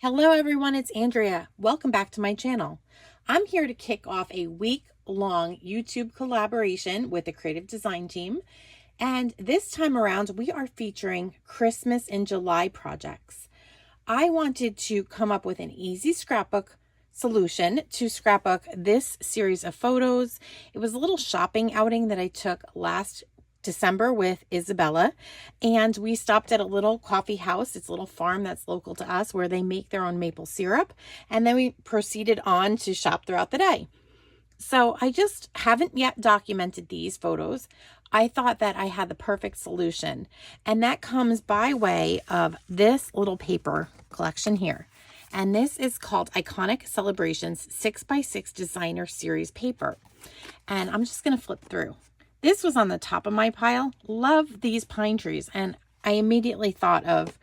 Hello everyone, it's Andrea. Welcome back to my channel. I'm here to kick off a week-long YouTube collaboration with the creative design team. And this time around, we are featuring Christmas in July projects. I wanted to come up with an easy scrapbook solution to scrapbook this series of photos. It was a little shopping outing that I took last December with Isabella, and we stopped at a little coffee house. It's a little farm that's local to us where they make their own maple syrup, and then we proceeded on to shop throughout the day. So I just haven't yet documented these photos. I thought that I had the perfect solution, and that comes by way of this little paper collection here. And this is called Iconic Celebrations 6x6 Designer Series paper. And I'm just going to flip through. This was on the top of my pile. Love these pine trees. And I immediately thought of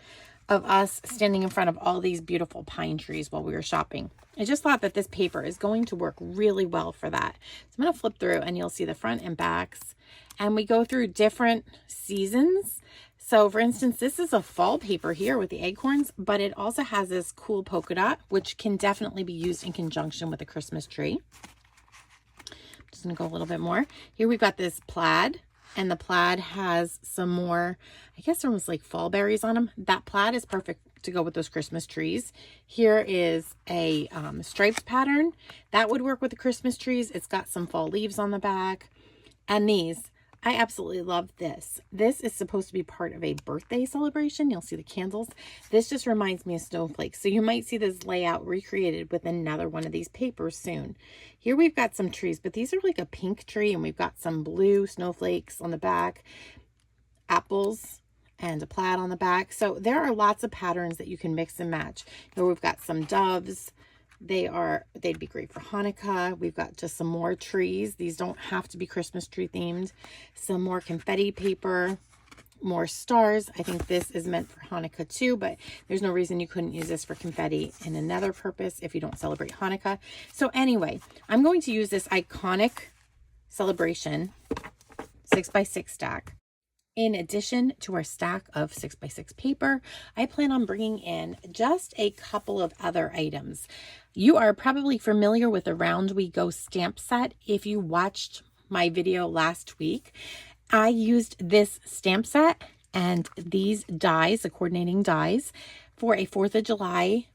us standing in front of all these beautiful pine trees while we were shopping. I just thought that this paper is going to work really well for that. So I'm going to flip through and you'll see the front and backs. And we go through different seasons. So for instance, this is a fall paper here with the acorns, but it also has this cool polka dot, which can definitely be used in conjunction with a Christmas tree. Just gonna go a little bit more. Here we've got this plaid, and the plaid has some more, I guess almost like fall berries on them. That plaid is perfect to go with those Christmas trees. Here is a striped pattern. That would work with the Christmas trees. It's got some fall leaves on the back. And these, I absolutely love this. This is supposed to be part of a birthday celebration. You'll see the candles. This just reminds me of snowflakes. So you might see this layout recreated with another one of these papers soon. Here we've got some trees, but these are like a pink tree, and we've got some blue snowflakes on the back, apples, and a plaid on the back. So there are lots of patterns that you can mix and match. Here we've got some doves. They'd be great for Hanukkah. We've got just some more trees. These don't have to be Christmas tree themed. Some more confetti paper, more stars. I think this is meant for Hanukkah too, but there's no reason you couldn't use this for confetti in another purpose if you don't celebrate Hanukkah. So anyway, I'm going to use this Iconic Celebration 6x6 stack. In addition to our stack of 6x6 paper, I plan on bringing in just a couple of other items. You are probably familiar with the Round We Go stamp set. If you watched my video last week, I used this stamp set and these dies, the coordinating dies, for a 4th of July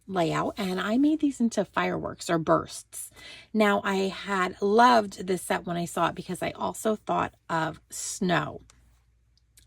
layout, and I made these into fireworks or bursts. Now, I had loved this set when I saw it because I also thought of snow.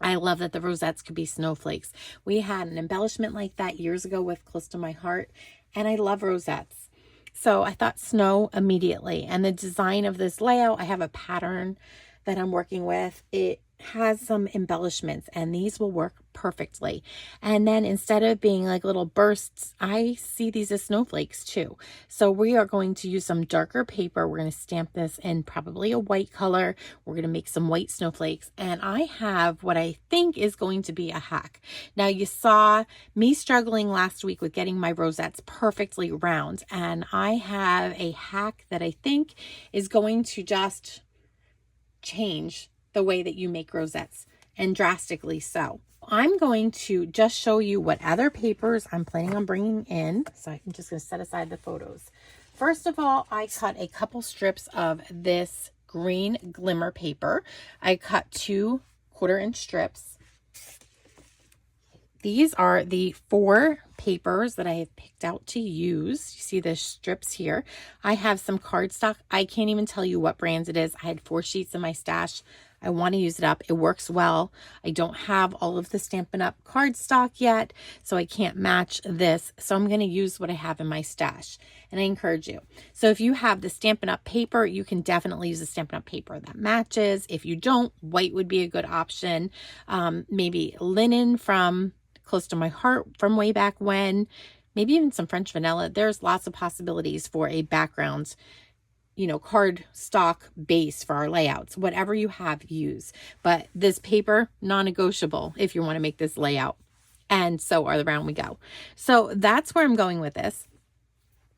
I love that the rosettes could be snowflakes. We had an embellishment like that years ago with Close to My Heart, and I love rosettes. So I thought snow immediately. And the design of this layout, I have a pattern that I'm working with. It has some embellishments, and these will work perfectly. And then instead of being like little bursts, I see these as snowflakes too. So we are going to use some darker paper. We're going to stamp this in probably a white color. We're going to make some white snowflakes, and I have what I think is going to be a hack. Now, you saw me struggling last week with getting my rosettes perfectly round, and I have a hack that I think is going to just change the way that you make rosettes, and drastically so. I'm going to just show you what other papers I'm planning on bringing in. So I'm just going to set aside the photos. First of all, I cut a couple strips of this green Glimmer paper. I cut 2 1/4-inch strips. These are the 4 papers that I have picked out to use. You see the strips here. I have some cardstock. I can't even tell you what brands it is. I had 4 sheets in my stash. I want to use it up. It works well. I don't have all of the Stampin' Up cardstock yet, so I can't match this. So I'm going to use what I have in my stash, and I encourage you. So if you have the Stampin' Up paper, you can definitely use the Stampin' Up paper that matches. If you don't, white would be a good option. Maybe linen from Close to My Heart from way back when. Maybe even some French vanilla. There's lots of possibilities for a background, you know, card stock base for our layouts. Whatever you have, use. But this paper, non-negotiable if you want to make this layout. And so are the Round We Go. So that's where I'm going with this.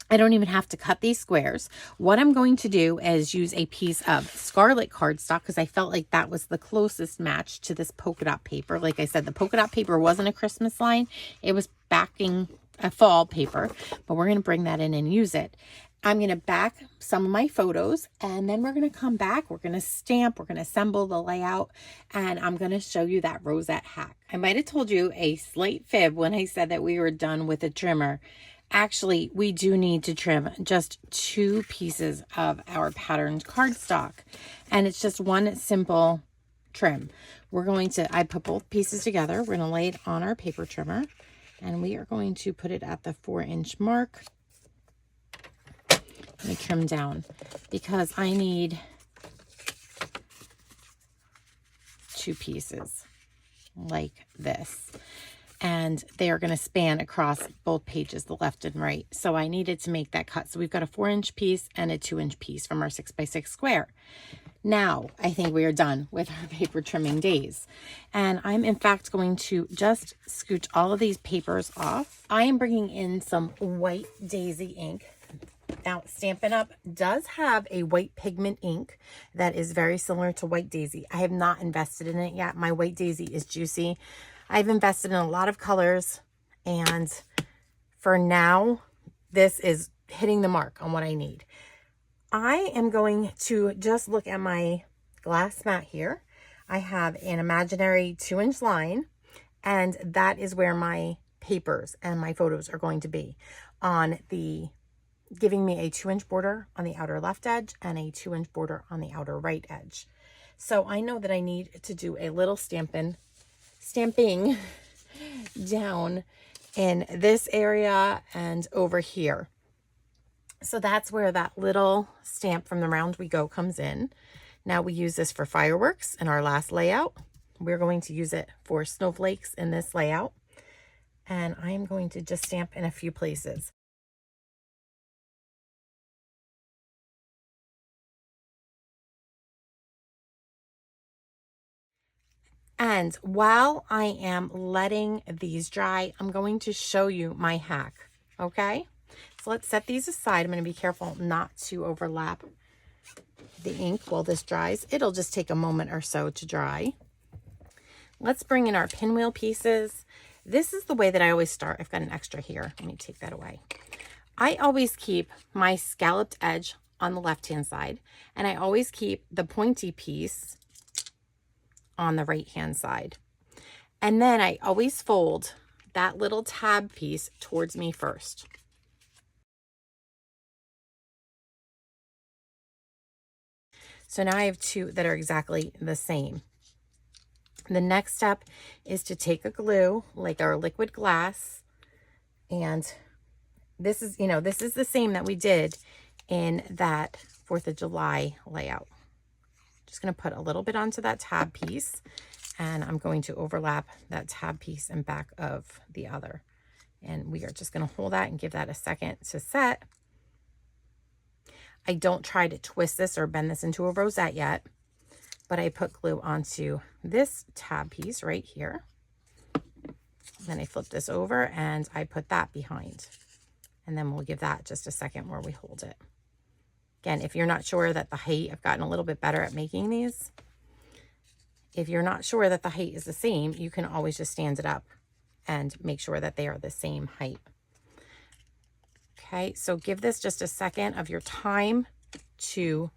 I don't even have to cut these squares. What I'm going to do is use a piece of scarlet cardstock because I felt like that was the closest match to this polka dot paper. Like I said, the polka dot paper wasn't a Christmas line. It was backing a fall paper, but we're going to bring that in and use it. I'm going to back some of my photos, and then we're going to come back. We're going to stamp. We're going to assemble the layout, and I'm going to show you that rosette hack. I might have told you a slight fib when I said that we were done with a trimmer. Actually, we do need to trim just 2 pieces of our patterned cardstock, and it's just one simple trim. We're going to, I put both pieces together. We're going to lay it on our paper trimmer, and we are going to put it at the 4-inch mark. Let me trim down because I need 2 pieces like this, and they are going to span across both pages, the left and right. So I needed to make that cut. So we've got a 4-inch piece and a 2-inch piece from our 6x6 square. Now I think we are done with our paper trimming days, and I'm in fact going to just scooch all of these papers off. I am bringing in some white daisy ink. Now, Stampin' Up does have a white pigment ink that is very similar to White Daisy. I have not invested in it yet. My White Daisy is juicy. I've invested in a lot of colors, and for now, this is hitting the mark on what I need. I am going to just look at my glass mat here. I have an imaginary 2-inch line, and that is where my papers and my photos are going to be, on the giving me a 2-inch border on the outer left edge and a 2-inch border on the outer right edge. So I know that I need to do a little stamping down in this area and over here. So that's where that little stamp from the Round We Go comes in. Now we use this for fireworks in our last layout. We're going to use it for snowflakes in this layout. And I'm going to just stamp in a few places. And while I am letting these dry, I'm going to show you my hack, okay? So let's set these aside. I'm going to be careful not to overlap the ink while this dries. It'll just take a moment or so to dry. Let's bring in our pinwheel pieces. This is the way that I always start. I've got an extra here. Let me take that away. I always keep my scalloped edge on the left-hand side, and I always keep the pointy piece on the right-hand side. And then I always fold that little tab piece towards me first. So now I have 2 that are exactly the same. The next step is to take a glue, like our liquid glass, and this is, this is the same that we did in that 4th of July layout. Just going to put a little bit onto that tab piece, and I'm going to overlap that tab piece in back of the other. And we are just going to hold that and give that a second to set. I don't try to twist this or bend this into a rosette yet, but I put glue onto this tab piece right here. Then I flip this over and I put that behind. And then we'll give that just a second where we hold it. Again, if you're not sure that the height, I've gotten a little bit better at making these. If you're not sure that the height is the same, you can always just stand it up and make sure that they are the same height. Okay, so give this just a second of your time to,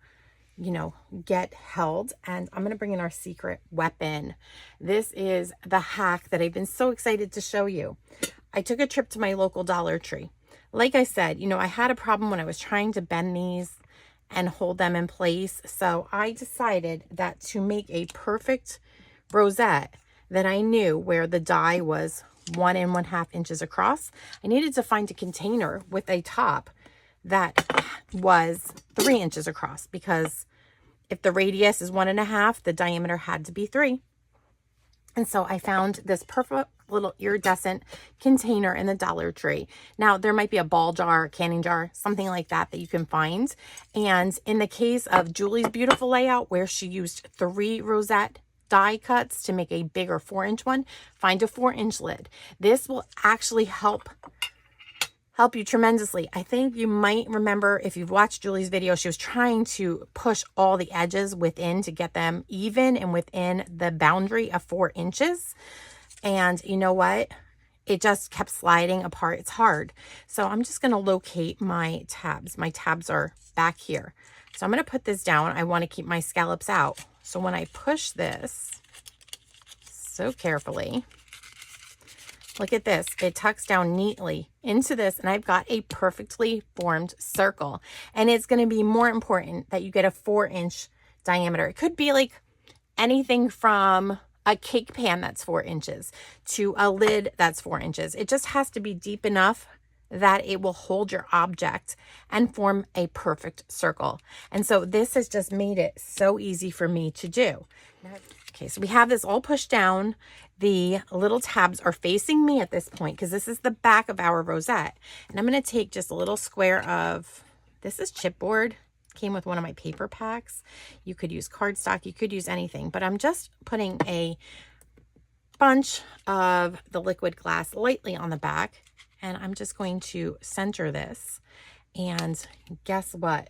get held. And I'm going to bring in our secret weapon. This is the hack that I've been so excited to show you. I took a trip to my local Dollar Tree. Like I said, I had a problem when I was trying to bend these and hold them in place. So I decided that to make a perfect rosette that I knew where the die was 1 1/2 inches across, I needed to find a container with a top that was 3 inches across, because if the radius is 1 1/2, the diameter had to be 3. And so I found this perfect little iridescent container in the Dollar Tree. Now, there might be a ball jar, a canning jar, something like that you can find. And in the case of Julie's beautiful layout, where she used 3 rosette die cuts to make a bigger 4-inch one, find a 4-inch lid. This will actually help you tremendously. I think you might remember, if you've watched Julie's video, she was trying to push all the edges within to get them even and within the boundary of 4 inches. And you know what? it just kept sliding apart. It's hard. So I'm just going to locate my tabs. My tabs are back here. So I'm going to put this down. I want to keep my scallops out. So when I push this so carefully, look at this. It tucks down neatly into this, and I've got a perfectly formed circle. And it's going to be more important that you get a 4-inch diameter. It could be like anything from a cake pan that's 4 inches to a lid that's 4 inches. It just has to be deep enough that it will hold your object and form a perfect circle. And so this has just made it so easy for me to do. Okay, so we have this all pushed down. The little tabs are facing me at this point because this is the back of our rosette. And I'm going to take just a little square of, this is chipboard. Came with one of my paper packs. You could use cardstock, you could use anything, but I'm just putting a bunch of the liquid glass lightly on the back, and I'm just going to center this. And guess what?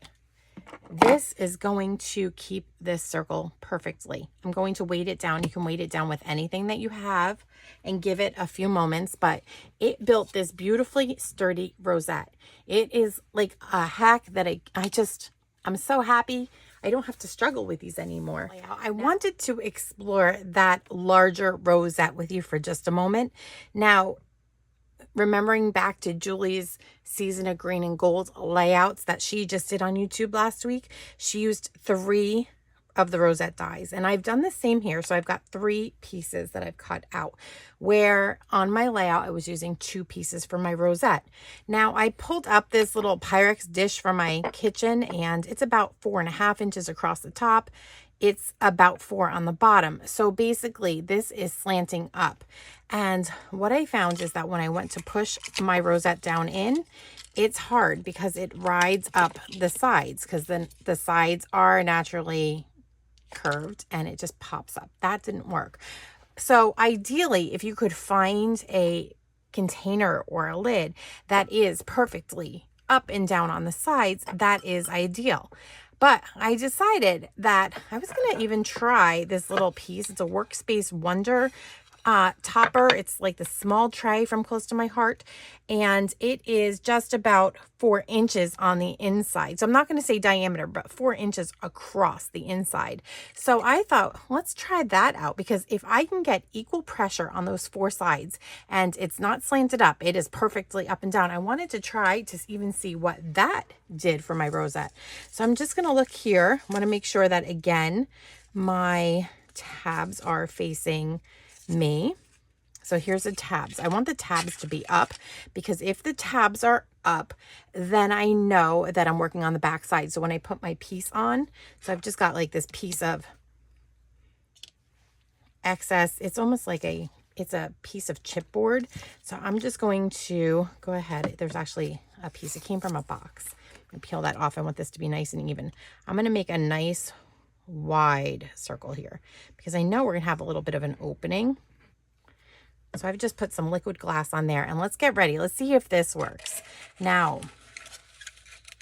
This is going to keep this circle perfectly. I'm going to weight it down. You can weight it down with anything that you have and give it a few moments, but it built this beautifully sturdy rosette. It is like a hack that I'm so happy I don't have to struggle with these anymore. I wanted to explore that larger rosette with you for just a moment. Now, remembering back to Julie's Season of Green and Gold layouts that she just did on YouTube last week, she used 3 of the rosette dies, and I've done the same here. So I've got 3 pieces that I've cut out, where on my layout I was using 2 pieces for my rosette. Now I pulled up this little Pyrex dish from my kitchen, and it's about 4.5 inches across the top. It's about 4 on the bottom. So basically this is slanting up. And what I found is that when I went to push my rosette down in, it's hard because it rides up the sides, because then the sides are naturally curved and it just pops up. That didn't work. So ideally, if you could find a container or a lid that is perfectly up and down on the sides, that is ideal. But I decided that I was going to even try this little piece. It's a Workspace Wonder topper. It's like the small tray from Close to My Heart, and it is just about 4 inches on the inside. So I'm not going to say diameter, but 4 inches across the inside. So I thought, let's try that out, because if I can get equal pressure on those 4 sides and it's not slanted up, it is perfectly up and down. I wanted to try to even see what that did for my rosette. So I'm just going to look here. I want to make sure that, again, my tabs are facing me. So here's the tabs. I want the tabs to be up, because if the tabs are up, then I know that I'm working on the back side. So when I put my piece on, so I've just got like this piece of excess. It's almost like it's a piece of chipboard. So I'm just going to go ahead. There's actually a piece. It came from a box. I'm gonna peel that off. I want this to be nice and even. I'm going to make a nice wide circle here, because I know we're gonna have a little bit of an opening. So I've just put some liquid glass on there, and let's get ready. Let's see if this works. Now,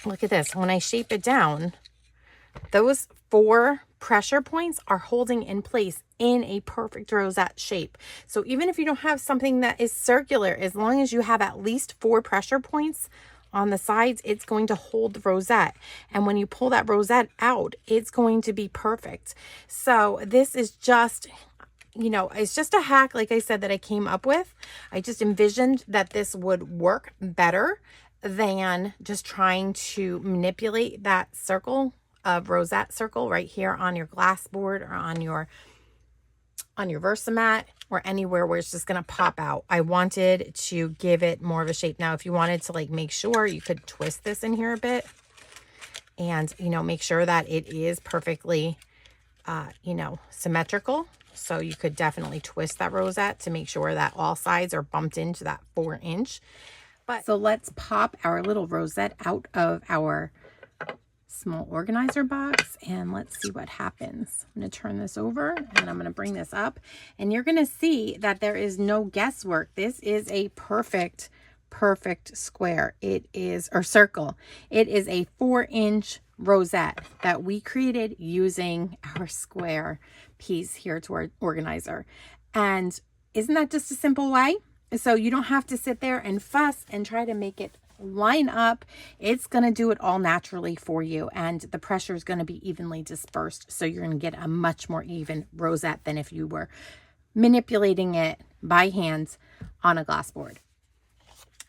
look at this. When I shape it down, those 4 pressure points are holding in place in a perfect rosette shape. So even if you don't have something that is circular, as long as you have at least 4 pressure points on the sides, it's going to hold the rosette. And when you pull that rosette out, it's going to be perfect. So this is just, you know, it's just a hack, like I said, that I came up with. I just envisioned that this would work better than just trying to manipulate that circle of rosette circle right here on your glass board or on your Versamat or anywhere where it's just going to pop out. I wanted to give it more of a shape. Now, if you wanted to like make sure, you could twist this in here a bit and, you know, make sure that it is perfectly, you know, symmetrical. So you could definitely twist that rosette to make sure that all sides are bumped into that 4 inch. But so let's pop our little rosette out of our small organizer box and let's see what happens. I'm going to turn this over and I'm going to bring this up, and you're going to see that there is no guesswork. This is a perfect square. It is, or circle. It is a 4-inch rosette that we created using our square piece here to our organizer. And isn't that just a simple way? So you don't have to sit there and fuss and try to make it line up. It's going to do it all naturally for you, and the pressure is going to be evenly dispersed. So you're going to get a much more even rosette than if you were manipulating it by hand on a glass board.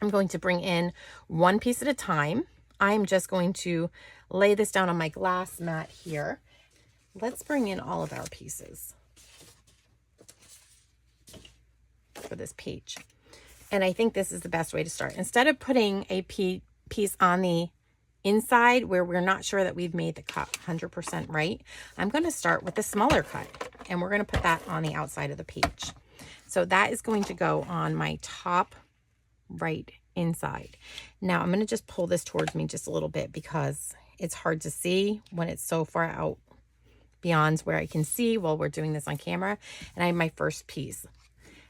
I'm going to bring in one piece at a time. I'm just going to lay this down on my glass mat here. Let's bring in all of our pieces for this page. And I think this is the best way to start. Instead of putting a piece on the inside where we're not sure that we've made the cut 100% right, I'm going to start with a smaller cut, and we're going to put that on the outside of the page. So that is going to go on my top right inside. Now I'm going to just pull this towards me just a little bit because it's hard to see when it's so far out beyond where I can see while we're doing this on camera. And I have my first piece.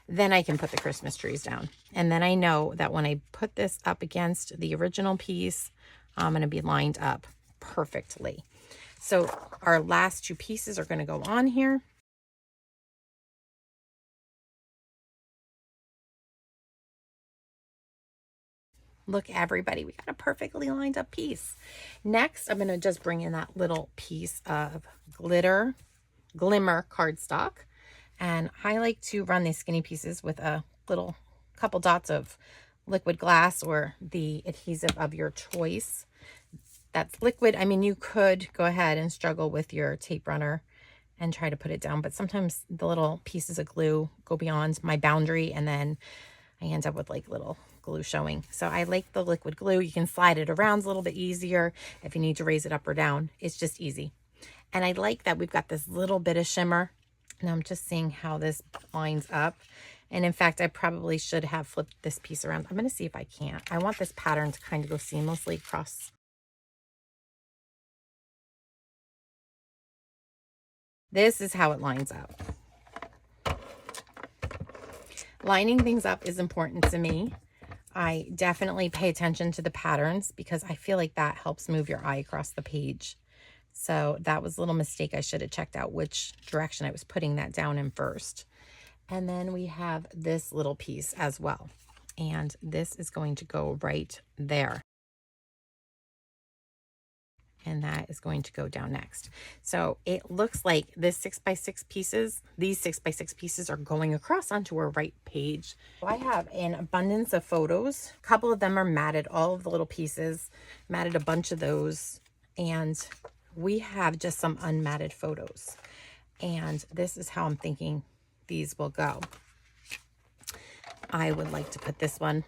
Then I can put the Christmas trees down. And then I know that when I put this up against the original piece, I'm going to be lined up perfectly. So our last two pieces are going to go on here. Look, everybody, we got a perfectly lined up piece. Next, I'm going to just bring in that little piece of Glimmer cardstock. And I like to run these skinny pieces with a little couple dots of liquid glass or the adhesive of your choice. That's liquid. I mean, you could go ahead and struggle with your tape runner and try to put it down, but sometimes the little pieces of glue go beyond my boundary, and then I end up with like little glue showing. So I like the liquid glue. You can slide it around a little bit easier if you need to raise it up or down. It's just easy. And I like that we've got this little bit of shimmer. And I'm just seeing how this lines up. And in fact, I probably should have flipped this piece around. I'm going to see if I can. I want this pattern to kind of go seamlessly across. This is how it lines up. Lining things up is important to me. I definitely pay attention to the patterns because I feel like that helps move your eye across the page. So that was a little mistake. I should have checked out which direction I was putting that down in first. And then we have this little piece as well. And this is going to go right there. And that is going to go down next. So it looks like this 6x6 pieces, these 6x6 pieces are going across onto our right page. So I have an abundance of photos. A couple of them are matted, all of the little pieces, matted a bunch of those. And we have just some unmatted photos. And this is how I'm thinking these will go. I would like to put this one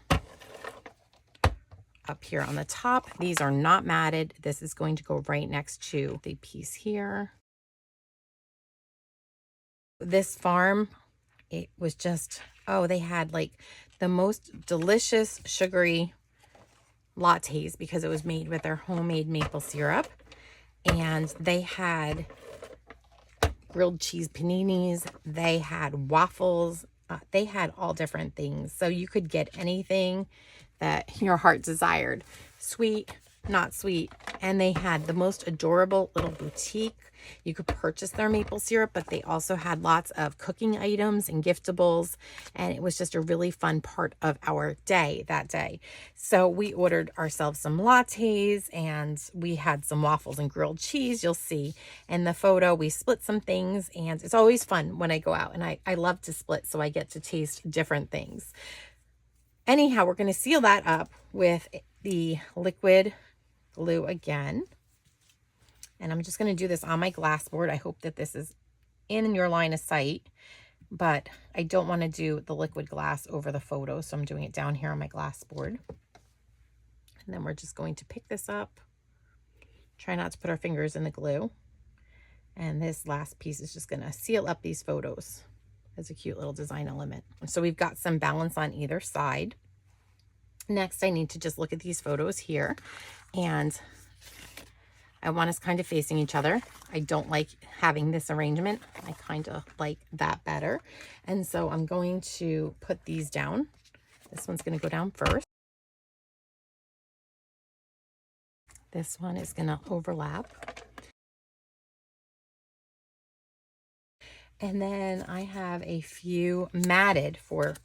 up here on the top. These are not matted. This is going to go right next to the piece here. This farm, it was just, oh, they had like the most delicious sugary lattes because it was made with their homemade maple syrup. And they had grilled cheese paninis. They had waffles. They had all different things. So you could get anything that your heart desired. Sweet, not sweet. And they had the most adorable little boutique. You could purchase their maple syrup, but they also had lots of cooking items and giftables. And it was just a really fun part of our day that day. So we ordered ourselves some lattes and we had some waffles and grilled cheese. You'll see in the photo, we split some things, and it's always fun when I go out, and I love to split so I get to taste different things. Anyhow, we're going to seal that up with the liquid glue again. And I'm just going to do this on my glass board. I hope that this is in your line of sight, but I don't want to do the liquid glass over the photo. So I'm doing it down here on my glass board. And then we're just going to pick this up. Try not to put our fingers in the glue. And this last piece is just going to seal up these photos as a cute little design element. So we've got some balance on either side. Next, I need to just look at these photos here, and I want us kind of facing each other. I don't like having this arrangement. I kind of like that better. And so I'm going to put these down. This one's going to go down first. This one is going to overlap. And then I have a few matted for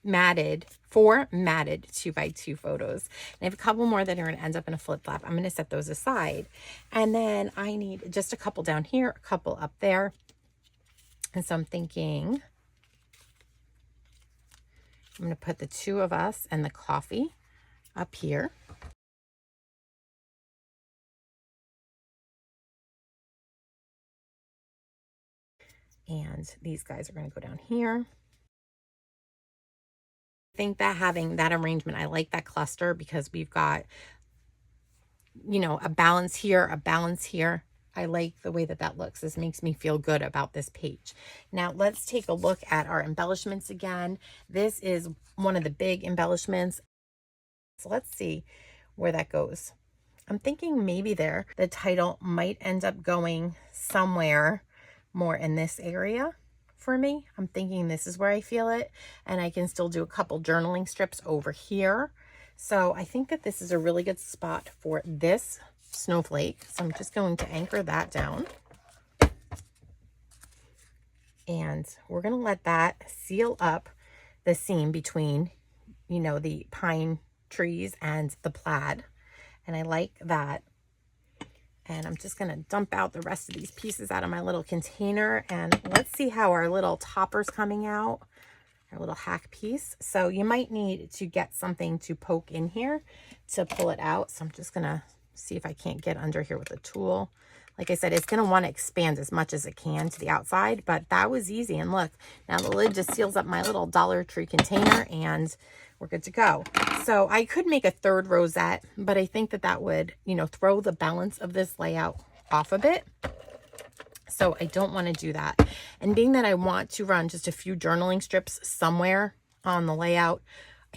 matted, 4 matted 2x2 photos. And I have a couple more that are going to end up in a flip flap. I'm going to set those aside. And then I need just a couple down here, a couple up there. And so I'm thinking I'm going to put the 2 of us and the coffee up here. And these guys are going to go down here. I think that having that arrangement, I like that cluster because we've got, you know, a balance here, a balance here. I like the way that that looks. This makes me feel good about this page. Now let's take a look at our embellishments again. This is one of the big embellishments. So let's see where that goes. I'm thinking maybe there, the title might end up going somewhere more in this area for me. I'm thinking this is where I feel it, and I can still do a couple journaling strips over here. So I think that this is a really good spot for this snowflake. So I'm just going to anchor that down. And we're going to let that seal up the seam between, you know, the pine trees and the plaid. And I like that. And I'm just going to dump out the rest of these pieces out of my little container. And let's see how our little topper's coming out, our little hack piece. So you might need to get something to poke in here to pull it out. So I'm just going to see if I can't get under here with a tool. Like I said, it's going to want to expand as much as it can to the outside, but that was easy. And look, now the lid just seals up my little Dollar Tree container and we're good to go. So I could make a 3rd rosette, but I think that that would, you know, throw the balance of this layout off a bit. So I don't want to do that. And being that I want to run just a few journaling strips somewhere on the layout,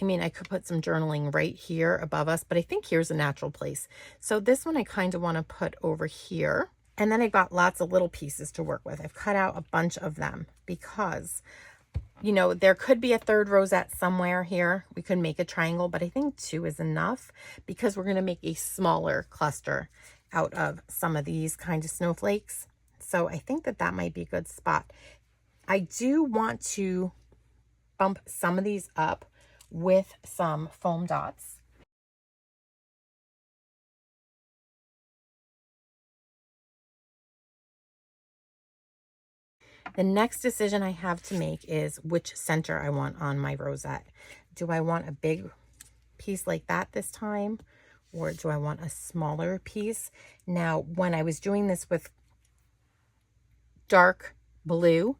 I mean, I could put some journaling right here above us, but I think here's a natural place. So this one I kind of want to put over here. And then I've got lots of little pieces to work with. I've cut out a bunch of them because, you know, there could be a 3rd rosette somewhere here. We could make a triangle, but I think 2 is enough because we're going to make a smaller cluster out of some of these kind of snowflakes. So I think that that might be a good spot. I do want to bump some of these up with some foam dots. The next decision I have to make is which center I want on my rosette. Do I want a big piece like that this time, or do I want a smaller piece? Now, when I was doing this with dark blue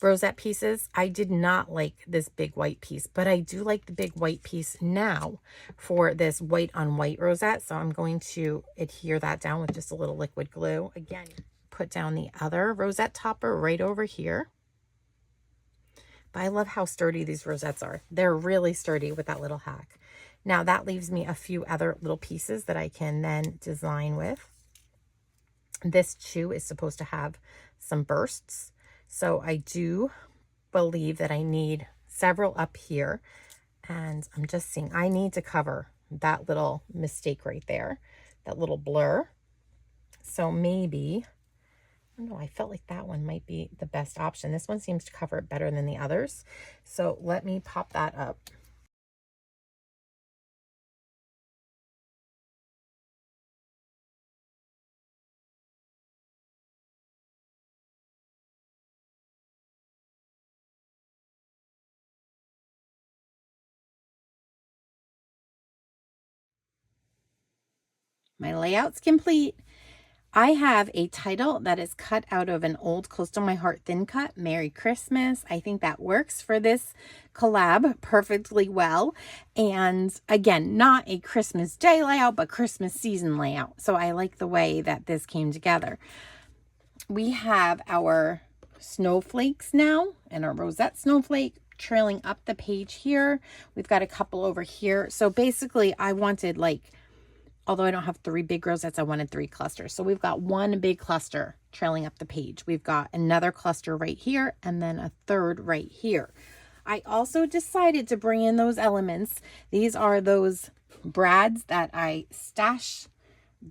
rosette pieces, I did not like this big white piece, but I do like the big white piece now for this white on white rosette. So I'm going to adhere that down with just a little liquid glue. Again, put down the other rosette topper right over here. But I love how sturdy these rosettes are. They're really sturdy with that little hack. Now that leaves me a few other little pieces that I can then design with. This too is supposed to have some bursts. So I do believe that I need several up here. And I'm just seeing I need to cover that little mistake right there, that little blur. So maybe, I don't know, I felt like that one might be the best option. This one seems to cover it better than the others. So let me pop that up. My layout's complete. I have a title that is cut out of an old Close to My Heart thin cut, Merry Christmas. I think that works for this collab perfectly well. And again, not a Christmas Day layout, but Christmas season layout. So I like the way that this came together. We have our snowflakes now and our rosette snowflake trailing up the page here. We've got a couple over here. So basically I wanted, like, although I don't have 3 big rosettes, I wanted 3 clusters. So we've got one big cluster trailing up the page. We've got another cluster right here and then a 3rd right here. I also decided to bring in those elements. These are those brads that I stash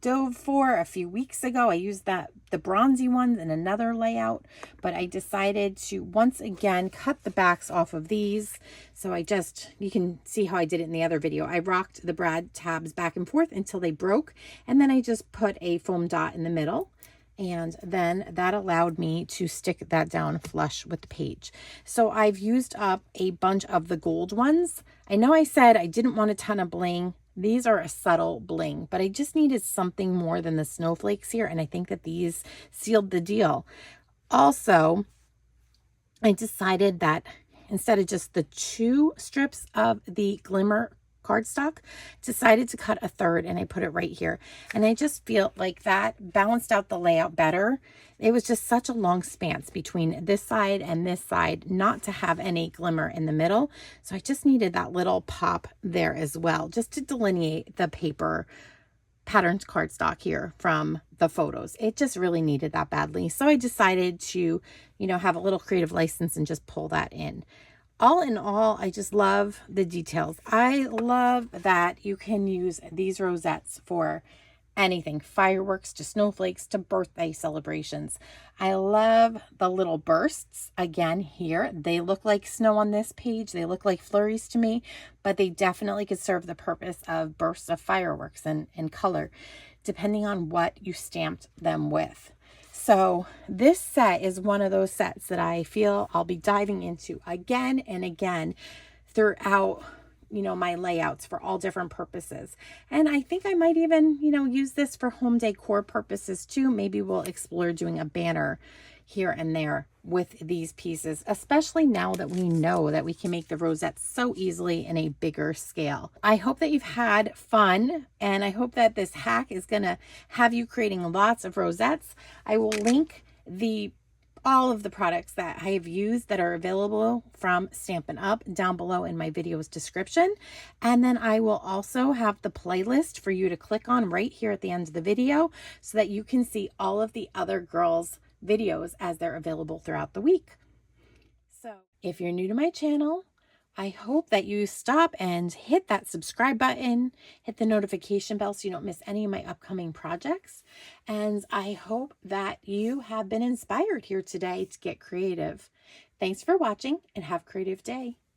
dove for a few weeks ago. I used the bronzy ones in another layout, but I decided to once again cut the backs off of these. So you can see how I did it in the other video. I rocked the brad tabs back and forth until they broke, and then I just put a foam dot in the middle. And then that allowed me to stick that down flush with the page. So I've used up a bunch of the gold ones. I know I said I didn't want a ton of bling. These are a subtle bling, but I just needed something more than the snowflakes here. And I think that these sealed the deal. Also, I decided that instead of just the 2 strips of the Glimmer cardstock, decided to cut a third, and I put it right here. And I just feel like that balanced out the layout better. It was just such a long span between this side and this side not to have any glimmer in the middle. So I just needed that little pop there as well, just to delineate the paper patterned cardstock here from the photos. It just really needed that badly. So I decided to, have a little creative license and just pull that in. All in all, I just love the details. I love that you can use these rosettes for anything, fireworks to snowflakes to birthday celebrations. I love the little bursts again here. They look like snow on this page. They look like flurries to me, but they definitely could serve the purpose of bursts of fireworks and color, depending on what you stamped them with. So this set is one of those sets that I feel I'll be diving into again and again throughout, my layouts for all different purposes. And I think I might even, use this for home decor purposes too. Maybe we'll explore doing a banner here and there with these pieces, especially now that we know that we can make the rosettes so easily in a bigger scale. I hope that you've had fun, and I hope that this hack is going to have you creating lots of rosettes. I will link all of the products that I have used that are available from Stampin' Up down below in my video's description. And then I will also have the playlist for you to click on right here at the end of the video so that you can see all of the other girls' videos as they're available throughout the week. So if you're new to my channel, I hope that you stop and hit that subscribe button, hit the notification bell so you don't miss any of my upcoming projects. And I hope that you have been inspired here today to get creative. Thanks for watching and have a creative day.